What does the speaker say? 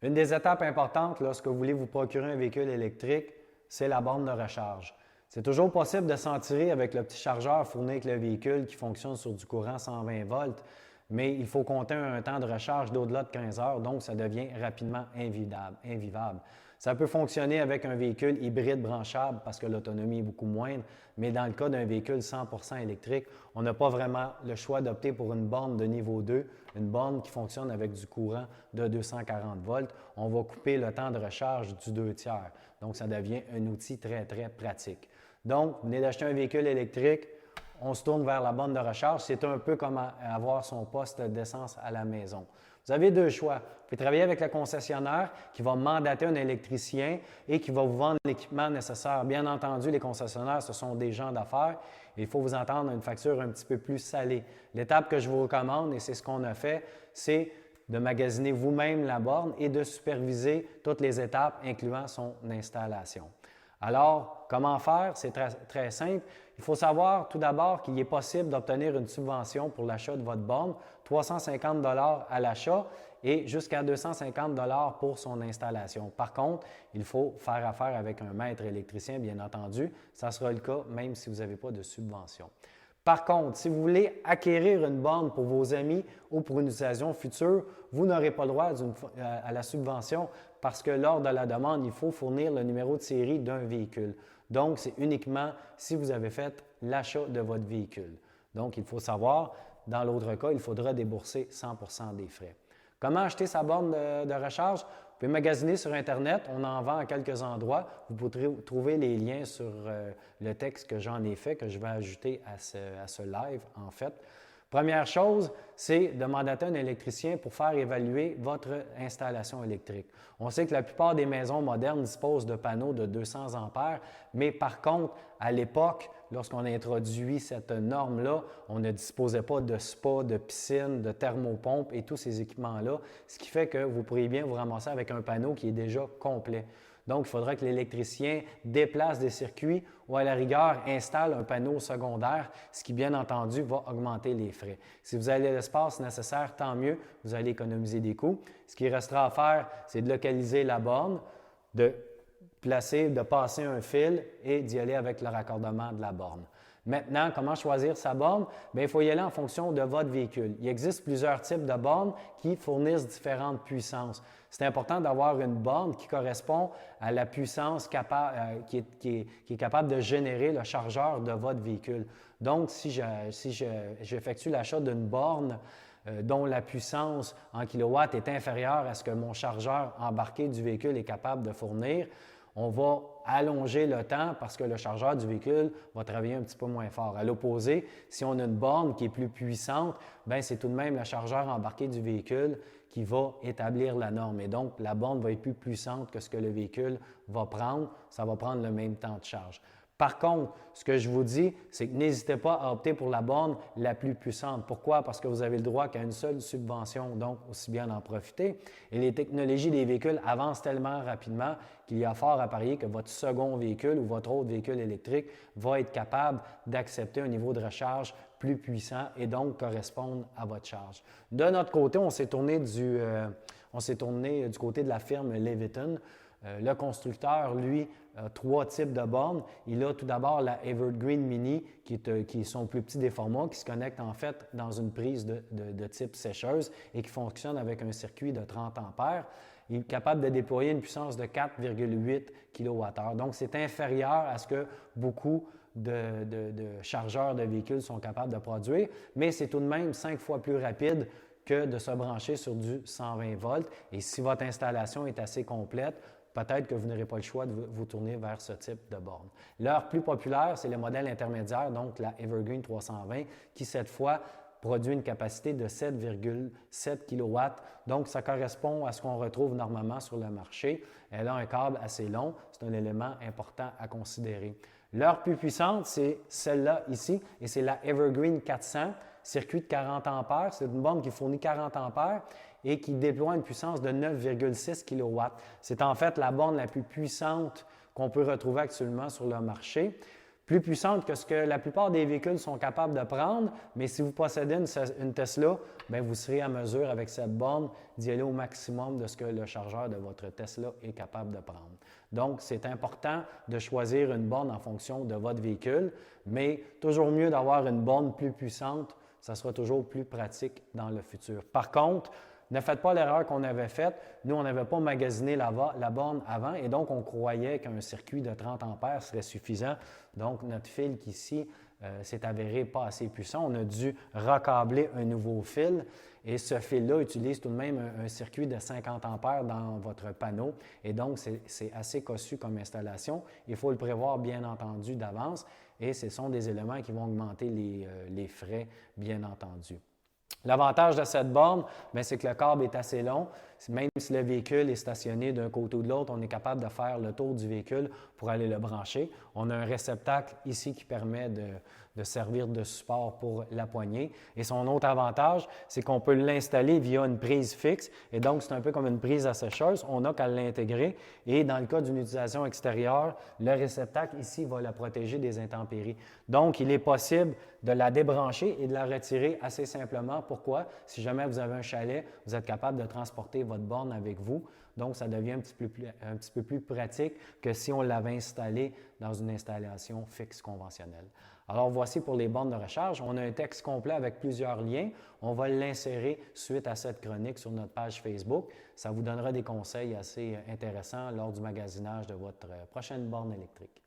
Une des étapes importantes lorsque vous voulez vous procurer un véhicule électrique, c'est la borne de recharge. C'est toujours possible de s'en tirer avec le petit chargeur fourni avec le véhicule qui fonctionne sur du courant 120 volts, mais il faut compter un temps de recharge d'au-delà de 15 heures, donc ça devient rapidement invivable. Ça peut fonctionner avec un véhicule hybride branchable parce que l'autonomie est beaucoup moindre, mais dans le cas d'un véhicule 100% électrique, on n'a pas vraiment le choix d'opter pour une borne de niveau 2, une borne qui fonctionne avec du courant de 240 volts. On va couper le temps de recharge du 2/3. Donc, ça devient un outil très, très pratique. Donc, vous venez d'acheter un véhicule électrique, on se tourne vers la borne de recharge. C'est un peu comme avoir son poste d'essence à la maison. Vous avez deux choix. Vous pouvez travailler avec le concessionnaire qui va mandater un électricien et qui va vous vendre l'équipement nécessaire. Bien entendu, les concessionnaires, ce sont des gens d'affaires. Il faut vous entendre une facture un petit peu plus salée. L'étape que je vous recommande, et c'est ce qu'on a fait, c'est de magasiner vous-même la borne et de superviser toutes les étapes, incluant son installation. Alors, comment faire? C'est très, très simple. Il faut savoir tout d'abord qu'il est possible d'obtenir une subvention pour l'achat de votre borne, 350 $ à l'achat et jusqu'à 250 $ pour son installation. Par contre, il faut faire affaire avec un maître électricien, bien entendu. Ça sera le cas même si vous n'avez pas de subvention. Par contre, si vous voulez acquérir une borne pour vos amis ou pour une utilisation future, vous n'aurez pas le droit à la subvention parce que lors de la demande, il faut fournir le numéro de série d'un véhicule. Donc, c'est uniquement si vous avez fait l'achat de votre véhicule. Donc, il faut savoir, dans l'autre cas, il faudra débourser 100% des frais. Comment acheter sa borne de recharge? Vous pouvez magasiner sur Internet, on en vend à quelques endroits. Vous pourrez trouver les liens sur le texte que j'en ai fait, que je vais ajouter à ce live, en fait. Première chose, c'est de mandater un électricien pour faire évaluer votre installation électrique. On sait que la plupart des maisons modernes disposent de panneaux de 200 ampères, mais par contre, à l'époque, lorsqu'on a introduit cette norme-là, on ne disposait pas de spa, de piscine, de thermopompe et tous ces équipements-là, ce qui fait que vous pourriez bien vous ramasser avec un panneau qui est déjà complet. Donc, il faudra que l'électricien déplace des circuits ou à la rigueur installe un panneau secondaire, ce qui, bien entendu, va augmenter les frais. Si vous avez l'espace nécessaire, tant mieux, vous allez économiser des coûts. Ce qui restera à faire, c'est de localiser la borne, de passer un fil et d'y aller avec le raccordement de la borne. Maintenant, comment choisir sa borne? Bien, il faut y aller en fonction de votre véhicule. Il existe plusieurs types de bornes qui fournissent différentes puissances. C'est important d'avoir une borne qui correspond à la puissance qui est capable de générer le chargeur de votre véhicule. Donc, si j'effectue l'achat d'une borne dont la puissance en kilowatts est inférieure à ce que mon chargeur embarqué du véhicule est capable de fournir, on va allonger le temps parce que le chargeur du véhicule va travailler un petit peu moins fort. À l'opposé, si on a une borne qui est plus puissante, bien, c'est tout de même le chargeur embarqué du véhicule qui va établir la norme. Et donc, la borne va être plus puissante que ce que le véhicule va prendre. Ça va prendre le même temps de charge. Par contre, ce que je vous dis, c'est que n'hésitez pas à opter pour la borne la plus puissante. Pourquoi? Parce que vous avez le droit qu'à une seule subvention, donc aussi bien en profiter. Et les technologies des véhicules avancent tellement rapidement qu'il y a fort à parier que votre second véhicule ou votre autre véhicule électrique va être capable d'accepter un niveau de recharge plus puissant et donc correspondre à votre charge. De notre côté, on s'est tourné du côté de la firme Leviton. Le constructeur, lui, a trois types de bornes. Il a tout d'abord la Evergreen Mini, qui est son plus petit des formats, qui se connecte en fait dans une prise de type sécheuse et qui fonctionne avec un circuit de 30 ampères. Il est capable de déployer une puissance de 4,8 kWh. Donc, c'est inférieur à ce que beaucoup de chargeurs de véhicules sont capables de produire, mais c'est tout de même 5 fois plus rapide que de se brancher sur du 120 volts. Et si votre installation est assez complète, peut-être que vous n'aurez pas le choix de vous tourner vers ce type de borne. Leur plus populaire, c'est le modèle intermédiaire, donc la Evergreen 320, qui cette fois produit une capacité de 7,7 kW. Donc, ça correspond à ce qu'on retrouve normalement sur le marché. Elle a un câble assez long. C'est un élément important à considérer. Leur plus puissante, c'est celle-là ici, et c'est la Evergreen 400, circuit de 40 ampères. C'est une borne qui fournit 40 ampères et qui déploie une puissance de 9,6 kW. C'est en fait la borne la plus puissante qu'on peut retrouver actuellement sur le marché. plus puissante que ce que la plupart des véhicules sont capables de prendre, mais si vous possédez une Tesla, bien, vous serez à mesure avec cette borne d'y aller au maximum de ce que le chargeur de votre Tesla est capable de prendre. Donc, c'est important de choisir une borne en fonction de votre véhicule, mais toujours mieux d'avoir une borne plus puissante, ça sera toujours plus pratique dans le futur. Par contre, ne faites pas l'erreur qu'on avait faite. Nous, on n'avait pas magasiné la borne avant et donc on croyait qu'un circuit de 30 ampères serait suffisant. Donc, notre fil ici s'est avéré pas assez puissant. On a dû recâbler un nouveau fil et ce fil-là utilise tout de même un circuit de 50 ampères dans votre panneau et donc c'est assez cossu comme installation. Il faut le prévoir bien entendu d'avance et ce sont des éléments qui vont augmenter les frais bien entendu. L'avantage de cette borne, c'est que le câble est assez long. Même si le véhicule est stationné d'un côté ou de l'autre, on est capable de faire le tour du véhicule pour aller le brancher. On a un réceptacle ici qui permet de servir de support pour la poignée. Et son autre avantage, c'est qu'on peut l'installer via une prise fixe. Et donc, c'est un peu comme une prise à sécheuse. On n'a qu'à l'intégrer. Et dans le cas d'une utilisation extérieure, le réceptacle ici va la protéger des intempéries. Donc, il est possible de la débrancher et de la retirer assez simplement. Pourquoi? Si jamais vous avez un chalet, vous êtes capable de transporter votre borne avec vous. Donc, ça devient un petit peu plus pratique que si on l'avait installé dans une installation fixe conventionnelle. Alors, voici pour les bornes de recharge. On a un texte complet avec plusieurs liens. On va l'insérer suite à cette chronique sur notre page Facebook. Ça vous donnera des conseils assez intéressants lors du magasinage de votre prochaine borne électrique.